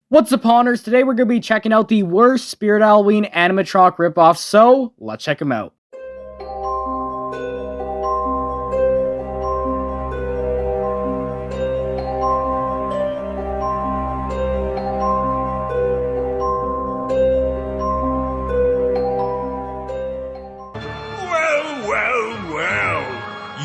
What's up, Honors? Today we're going to be checking out the worst Spirit Halloween animatronic ripoffs, so let's check them out. Well,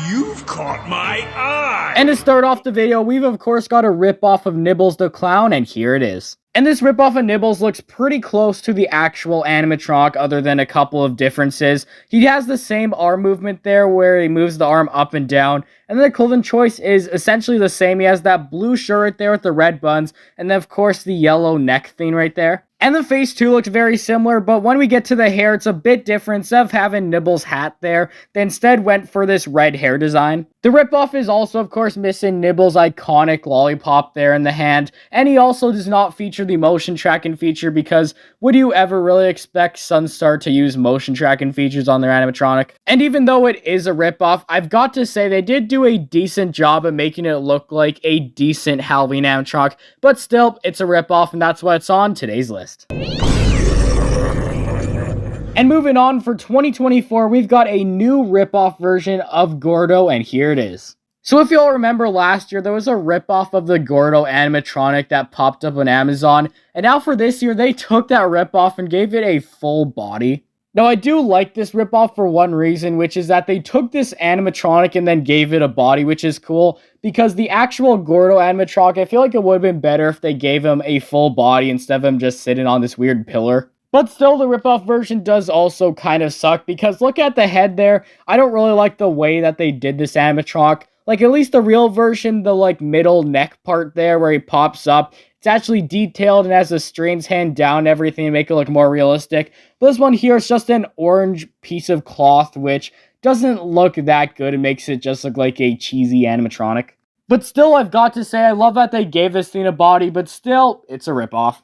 you've caught my eye! And to start off the video, we've of course got a ripoff of Nibbles the Clown, and here it is. And this ripoff of Nibbles looks pretty close to the actual animatronic other than a couple of differences. He has the same arm movement there where he moves the arm up and down. And then the clothing choice is essentially the same. He has that blue shirt right there with the red buns. And then of course the yellow neck thing right there. And the face too looks very similar, but when we get to the hair, it's a bit different. Instead of having Nibbles' hat there, they instead went for this red hair design. The ripoff is also, of course, missing Nibbles' iconic lollipop there in the hand, and he also does not feature the motion tracking feature because would you ever really expect Sunstar to use motion tracking features on their animatronic? And even though it is a ripoff, I've got to say they did do a decent job of making it look like a decent Halloween animatronic, but still, it's a ripoff, and that's what's on today's list. And moving on, for 2024, we've got a new ripoff version of Gordo, and here it is. So if you all remember last year, there was a ripoff of the Gordo animatronic that popped up on Amazon, and now for this year, they took that ripoff and gave it a full body. Now, I do like this ripoff for one reason, which is that they took this animatronic and then gave it a body, which is cool, because the actual Gordo animatronic, I feel like it would have been better if they gave him a full body instead of him just sitting on this weird pillar. But still, the ripoff version does also kind of suck, because look at the head there. I don't really like the way that they did this animatronic. Like, at least the real version, the, middle neck part there where he pops up, it's actually detailed and has the strings hand down and everything to make it look more realistic. But this one here is just an orange piece of cloth, which doesn't look that good. It makes it just look like a cheesy animatronic. But still, I've got to say, I love that they gave this thing a body, but still, it's a ripoff.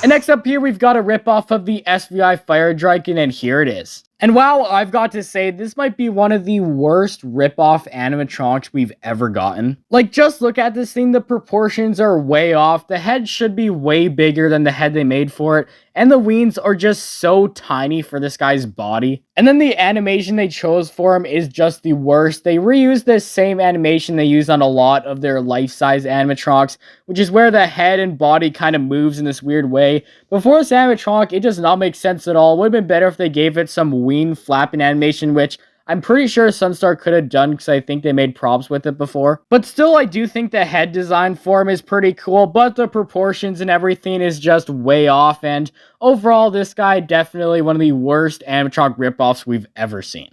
And next up here, we've got a ripoff of the SVI Fire Dragon, and here it is. And wow, I've got to say, this might be one of the worst ripoff animatronics we've ever gotten. Like, just look at this thing, the proportions are way off, the head should be way bigger than the head they made for it, and the wings are just so tiny for this guy's body. And then the animation they chose for him is just the worst. They reused this same animation they used on a lot of their life-size animatronics, which is where the head and body kind of moves in this weird way. But for this animatronic, it does not make sense at all. It would have been better if they gave it some wing flapping animation, which I'm pretty sure Sunstar could have done because I think they made props with it before. But still, I do think the head design for him is pretty cool, but the proportions and everything is just way off, and overall, this guy definitely one of the worst animatronic ripoffs we've ever seen.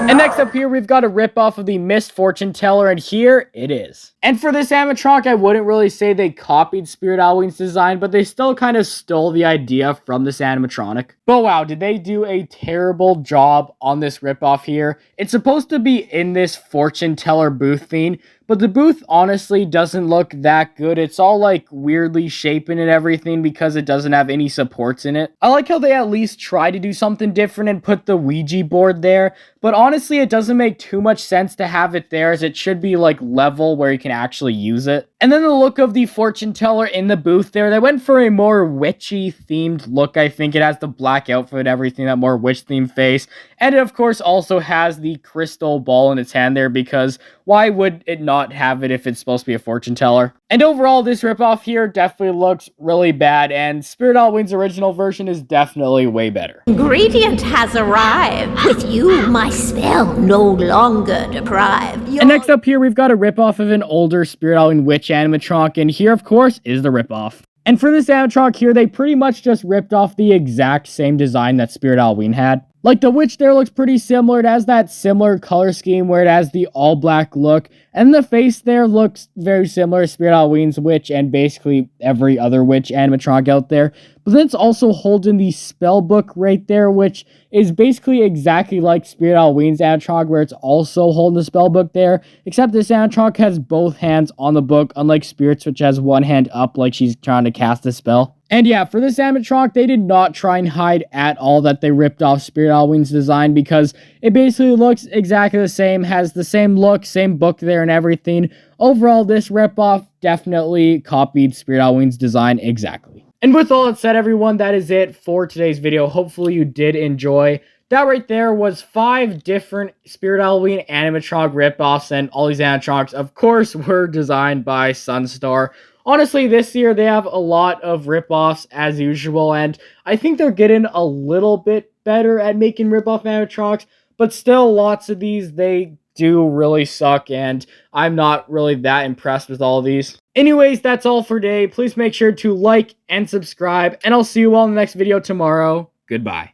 And next up here, we've got a ripoff of the Misfortune teller, and here it is. And for this animatronic, I wouldn't really say they copied Spirit Halloween's design, but they still kind of stole the idea from this animatronic. But wow, did they do a terrible job on this ripoff here. It's supposed to be in this fortune teller booth thing, but the booth honestly doesn't look that good. It's all weirdly shapen and everything because it doesn't have any supports in it. I like how they at least try to do something different and put the Ouija board there, but honestly it doesn't make too much sense to have it there, as it should be level where you can actually use it. And then the look of the fortune teller in the booth there, they went for a more witchy themed look. I think it has the black outfit and everything, that more witch themed face, and it of course also has the crystal ball in its hand there, because why would it not have it if it's supposed to be a fortune teller? And overall, this ripoff here definitely looks really bad, and Spirit Halloween's original version is definitely way better. Ingredient has arrived. With you, my spell no longer deprived. And next up here, we've got a ripoff of an older Spirit Halloween witch animatronic, and here, of course, is the ripoff. And for this animatronic here, they pretty much just ripped off the exact same design that Spirit Halloween had. Like, the witch there looks pretty similar. It has that similar color scheme where it has the all-black look. And the face there looks very similar to Spirit Halloween's witch and basically every other witch animatronic out there. But then it's also holding the spell book right there, which is basically exactly like Spirit Halloween's animatronic, where it's also holding the spell book there, except this animatronic has both hands on the book, unlike Spirit's, which has one hand up like she's trying to cast a spell. And yeah, for this animatronic, they did not try and hide at all that they ripped off Spirit Halloween's design, because it basically looks exactly the same, has the same look, same book there and everything. Overall, this ripoff definitely copied Spirit Halloween's design exactly. And with all that said, everyone, that is it for today's video. Hopefully you did enjoy. That right there was 5 different Spirit Halloween animatronic ripoffs, and all these animatronics, of course, were designed by Sunstar. Honestly, this year they have a lot of ripoffs as usual, and I think they're getting a little bit better at making ripoff animatronics, but still lots of these, they do really suck, and I'm not really that impressed with all of these. Anyways, that's all for today. Please make sure to like and subscribe, and I'll see you all in the next video tomorrow. Goodbye.